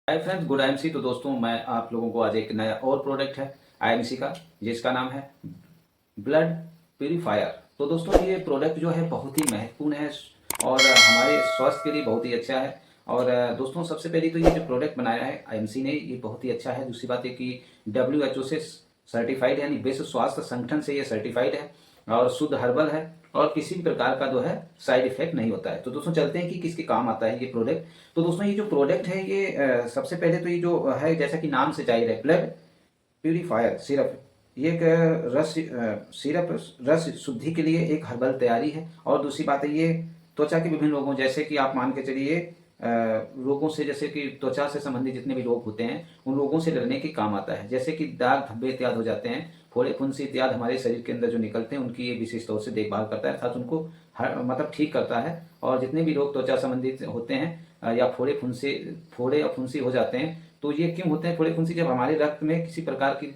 Hi friends, good IMC. तो दोस्तों, मैं आप लोगों को आज एक नया और प्रोडक्ट है आईएमसी का, जिसका नाम है ब्लड प्यूरीफायर। तो दोस्तों, ये प्रोडक्ट जो है बहुत ही महत्वपूर्ण है और हमारे स्वास्थ्य के लिए बहुत ही अच्छा है। और दोस्तों, सबसे पहले तो ये जो प्रोडक्ट बनाया है आईएमसी ने, ये बहुत ही अच्छा है। दूसरी बात है कि WHO से सर्टिफाइड है, यानी विश्व स्वास्थ्य संगठन से ये सर्टिफाइड है और शुद्ध हर्बल है और किसी भी प्रकार का जो है साइड इफेक्ट नहीं होता है। तो दोस्तों, चलते हैं कि किसके काम आता है ये प्रोडक्ट। तो दोस्तों, ये जो प्रोडक्ट है ये सबसे पहले तो ये जो है, जैसा कि नाम से जाहिर है, ब्लड प्यूरीफायर सिरप। ये एक सिरप रस शुद्धि के लिए एक हर्बल तैयारी है। और दूसरी बात है, ये त्वचा के विभिन्न रोगों, जैसे कि आप मान के चलिए रोगों से, जैसे कि त्वचा से संबंधित जितने भी रोग होते हैं उन रोगों से लड़ने के काम आता है। जैसे कि दाग धब्बे इत्यादि हो जाते हैं, फोड़े फुंसी इत्यादि हमारे शरीर के अंदर जो निकलते हैं, उनकी ये विशेष तौर से देखभाल करता है, अर्थात उनको मतलब ठीक करता है। और जितने भी रोग त्वचा संबंधित होते हैं या फोड़े या फुंसी हो जाते हैं, तो ये क्यों होते हैं फोड़े फुंसी? जब हमारे रक्त में किसी प्रकार की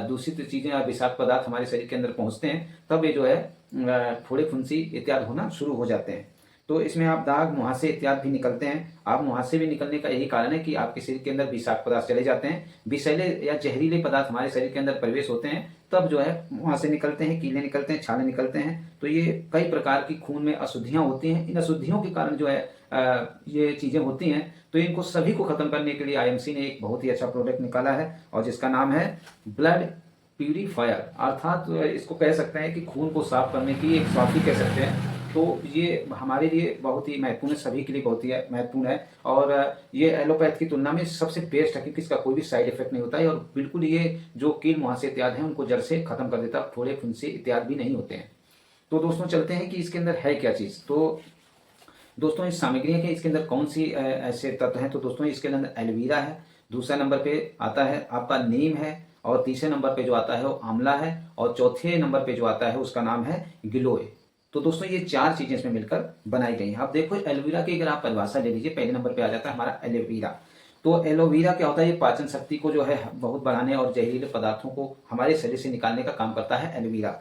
दूषित चीजें या विषाक्त पदार्थ हमारे शरीर के अंदर पहुंचते हैं, तब ये जो है फोड़े फुंसी इत्यादि होना शुरू हो जाते हैं। तो इसमें आप दाग मुहासे इत्यादि भी निकलते हैं। आप मुहासे भी निकलने का यही कारण है कि आपके शरीर के अंदर विषाक्त पदार्थ चले जाते हैं, विषैले या जहरीले पदार्थ हमारे शरीर के अंदर प्रवेश होते हैं, तब जो है मुहासे निकलते हैं, कीले निकलते हैं, छाले निकलते हैं। तो ये कई प्रकार की खून में अशुद्धियां होती हैं। इन अशुद्धियों के कारण जो है ये चीजें होती हैं। तो इनको सभी को खत्म करने के लिए आईएमसी ने एक बहुत ही अच्छा प्रोडक्ट निकाला है और जिसका नाम है ब्लड प्यूरीफायर, अर्थात इसको कह सकते हैं कि खून को साफ करने की एक साफी कह सकते हैं। तो ये हमारे लिए बहुत ही महत्वपूर्ण है, सभी के लिए बहुत ही महत्वपूर्ण है। और ये एलोपैथ की तुलना में सबसे बेस्ट है, क्योंकि इसका कोई भी साइड इफेक्ट नहीं होता है और बिल्कुल ये जो कील मुहासे इत्यादि हैं उनको जड़ से खत्म कर देता है, फोड़े फुंसी इत्यादि भी नहीं होते हैं। तो दोस्तों, चलते हैं कि इसके अंदर है क्या चीज़। तो दोस्तों, इस सामग्री के इसके अंदर कौन सी ऐसे तत्व हैं? तो दोस्तों, इसके अंदर एलोवेरा है, दूसरा नंबर पे आता है आपका नीम है, और तीसरे नंबर पे जो आता है वो आंवला है, और चौथे नंबर पे जो आता है उसका नाम है गिलोय। तो दोस्तों, ये चार चीजें इसमें मिलकर बनाई गई हैं। आप देखो, एलोवेरा की अगर आप परिभाषा ले लीजिए, पहले नंबर पे आ जाता है हमारा एलोवेरा। तो एलोवेरा क्या होता है? ये पाचन शक्ति को जो है बहुत बढ़ाने और जहरीले पदार्थों को हमारे शरीर से निकालने का काम करता है एलोवेरा।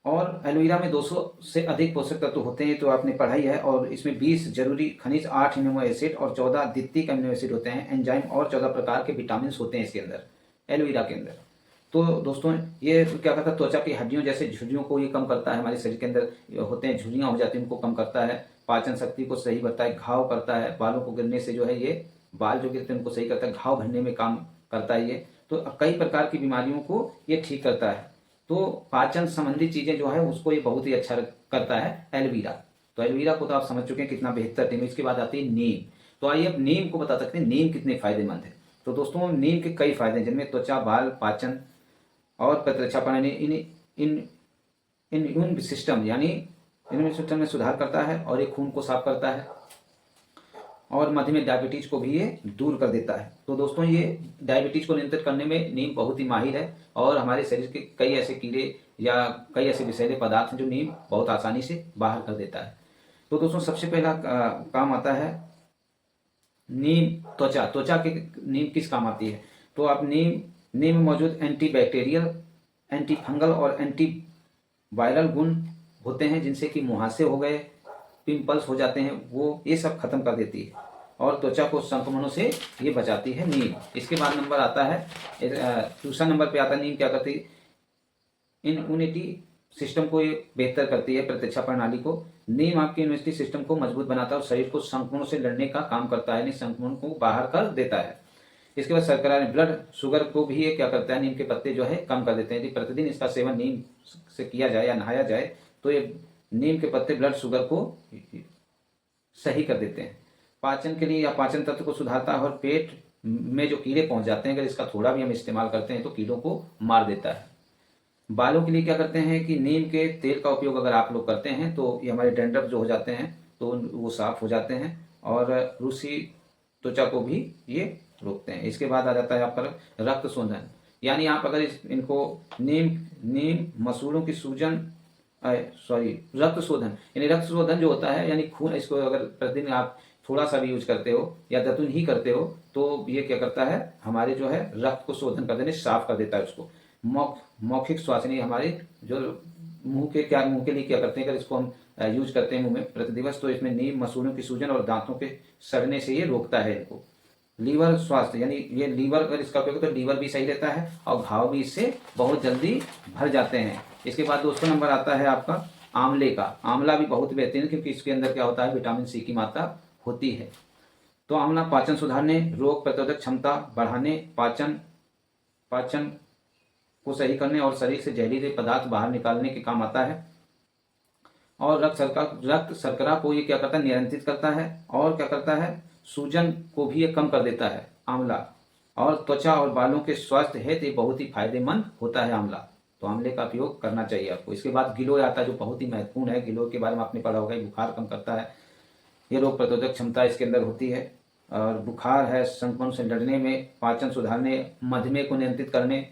और एलोवेरा में 200 से अधिक पोषक तत्व होते हैं, तो आपने पढ़ाई है। और इसमें 20 जरूरी खनिज, 8 अमीनो एसिड और 14 द्वितीयक अमीनो एसिड होते हैं, एंजाइम और 14 प्रकार के विटामिन होते हैं इसके अंदर, एलोवेरा के अंदर। तो दोस्तों, ये क्या करता है? त्वचा की हड्डियों जैसे झुर्रियों को ये कम करता है, हमारे शरीर के अंदर होते हैं झुर्रियाँ हो जाती हैं उनको कम करता है, पाचन शक्ति को सही करता है, घाव करता है, बालों को गिरने से जो है ये बाल जो गिरते हैं उनको सही करता है, घाव भरने में काम करता है ये। तो कई प्रकार की बीमारियों को ये ठीक करता है। तो पाचन संबंधी चीजें जो है उसको ये बहुत ही अच्छा करता है एलोवेरा। तो एलोवेरा को तो आप समझ चुके हैं कितना बेहतर टीम। इसके बाद आती है नीम। तो आइए अब नीम को बता सकते हैं नीम कितने फायदेमंद है। तो दोस्तों, नीम के कई फायदे हैं, जिनमें त्वचा, बाल, पाचन और प्रतिरक्षा प्रणाली, इन इन इन इम्यून सिस्टम यानी इम्यून सिस्टम में सुधार करता है और ये खून को साफ करता है और मधुमेह डायबिटीज को भी ये दूर कर देता है। तो दोस्तों, ये डायबिटीज को नियंत्रित करने में नीम बहुत ही माहिर है और हमारे शरीर के कई ऐसे कीड़े या कई ऐसे विषैले पदार्थ हैं जो नीम बहुत आसानी से बाहर कर देता है। तो दोस्तों, सबसे पहला काम आता है नीम। त्वचा के नीम किस काम आती है? तो आप नीम में मौजूद एंटी बैक्टीरियल, एंटी फंगल और एंटी वायरल गुण होते हैं, जिनसे कि मुहासे हो गए, पिंपल्स हो जाते हैं, वो ये सब खत्म कर देती है और त्वचा को संक्रमणों से ये बचाती है नीम। इसके बाद नंबर आता है दूसरा नंबर पे आता है नीम क्या करती है? इम्यूनिटी सिस्टम को ये बेहतर करती है, प्रतिरक्षा प्रणाली को। नीम आपके इम्यूनिटी सिस्टम को मजबूत बनाता है और शरीर को संक्रमणों से लड़ने का काम करता है, यानी संक्रमण को बाहर कर देता है। इसके बाद शर्करा, ब्लड शुगर को भी ये क्या करता है? नीम के पत्ते जो है कम कर देते हैं। यदि प्रतिदिन इसका सेवन नीम से किया जाए या नहाया जाए तो ये नीम के पत्ते ब्लड शुगर को सही कर देते हैं। पाचन के लिए या पाचन तंत्र को सुधारता है और पेट में जो कीड़े पहुंच जाते हैं, अगर इसका थोड़ा भी हम इस्तेमाल करते हैं तो कीड़ों को मार देता है। बालों के लिए क्या करते हैं कि नीम के तेल का उपयोग अगर आप लोग करते हैं तो ये हमारे डैंड्रफ जो हो जाते हैं तो वो साफ हो जाते हैं और रूसी त्वचा को भी ये रोकते हैं। इसके बाद आ जाता है आपका रक्त शोधन, यानी आप अगर इनको नीम मसूड़ों की सूजन रक्त शोधन, यानी रक्त शोधन जो होता है, यानी खून, इसको अगर प्रतिदिन आप थोड़ा सा भी यूज करते हो या दतुन ही करते हो तो ये क्या करता है? हमारे जो है रक्त को शोधन कर देने, साफ कर देता है उसको। मौखिक श्वासनी, हमारे जो मुंह के लिए क्या करते हैं? अगर इसको हम यूज करते हैं मुंह में प्रतिदिवस, तो इसमें नीम मसूड़ों की सूजन और दांतों के सड़ने से ये रोकता है इनको। लीवर स्वास्थ्य, यानी ये लीवर अगर इसका उपयोग तो लीवर भी सही रहता है और घाव भी इससे बहुत जल्दी भर जाते हैं। इसके बाद दोस्तों नंबर आता है आपका आंवले का। आंवला भी बहुत बेहतरीन, क्योंकि इसके अंदर क्या होता है, विटामिन सी की मात्रा होती है। तो आंवला पाचन सुधारने, रोग प्रतिरोधक क्षमता बढ़ाने, पाचन को सही करने और शरीर से जहरीले पदार्थ बाहर निकालने के काम आता है। और रक्त शर्करा को ये क्या करता है, नियंत्रित करता है। और क्या करता है, सूजन को भी ये कम कर देता है आंवला। और त्वचा और बालों के स्वास्थ्य हेतु ये बहुत ही फायदेमंद होता है आंवला। तो आंवले का उपयोग करना चाहिए आपको। इसके बाद गिलोय आता है, जो बहुत ही महत्वपूर्ण है। गिलोय के बारे में आपने पढ़ा होगा, बुखार कम करता है, ये रोग प्रतिरोधक क्षमता इसके अंदर होती है। और बुखार है, संक्रमण से लड़ने में, पाचन सुधारने, मधुमेह को नियंत्रित करने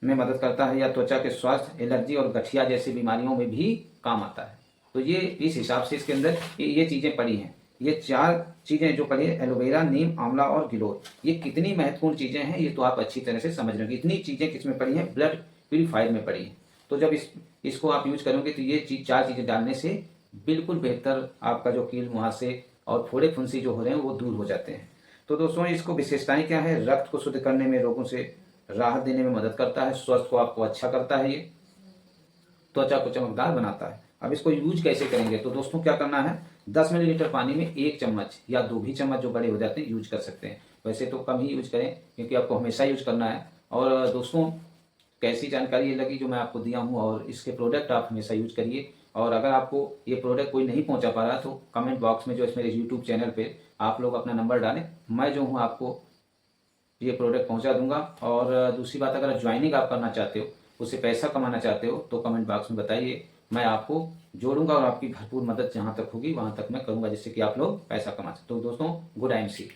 में मदद करता है, या त्वचा के स्वास्थ्य, एलर्जी और गठिया जैसी बीमारियों में भी काम आता है। तो ये इस हिसाब से इसके अंदर ये चीज़ें पड़ी हैं। ये 4 चीज़ें जो पड़ी है, एलोवेरा, नीम, आंवला और गिलोय, ये कितनी महत्वपूर्ण चीज़ें हैं ये तो आप अच्छी तरह से समझ रहे हैं। इतनी चीज़ें किसमें पड़ी हैं, ब्लड प्यूरीफायर में पड़ी हैं। तो जब इसको आप यूज करोगे तो ये 4 चीज़ें डालने से बिल्कुल बेहतर आपका जो कील मुहासे और फोड़े फुंसी जो हो रहे हैं वो दूर हो जाते हैं। तो दोस्तों इसको विशेषताएं क्या है, रक्त को शुद्ध करने में, रोगों से राहत देने में मदद करता है, स्वास्थ्य को आपको अच्छा करता है, ये त्वचा को चमकदार बनाता है। अब इसको यूज कैसे करेंगे, तो दोस्तों क्या करना है, 10 मिलीलीटर पानी में 1 चम्मच या 2 भी चम्मच जो बड़े हो जाते हैं यूज कर सकते हैं। वैसे तो कम ही यूज करें, क्योंकि आपको हमेशा यूज करना है। और दोस्तों कैसी जानकारी ये लगी जो मैं आपको दिया हूँ, और इसके प्रोडक्ट आप हमेशा यूज करिए। और अगर आपको ये प्रोडक्ट कोई नहीं पहुंचा पा रहा तो कमेंट बॉक्स में जो इस मेरे यूट्यूब चैनल पे आप लोग अपना नंबर डालें, मैं जो हूँ आपको ये प्रोडक्ट पहुंचा दूंगा। और दूसरी बात, अगर ज्वाइनिंग आप करना चाहते हो, उससे पैसा कमाना चाहते हो, तो कमेंट बॉक्स में बताइए, मैं आपको जोड़ूंगा और आपकी भरपूर मदद जहाँ तक होगी वहाँ तक मैं करूँगा, जिससे कि आप लोग पैसा कमा सकते हो। तो दोस्तों गुड IMC।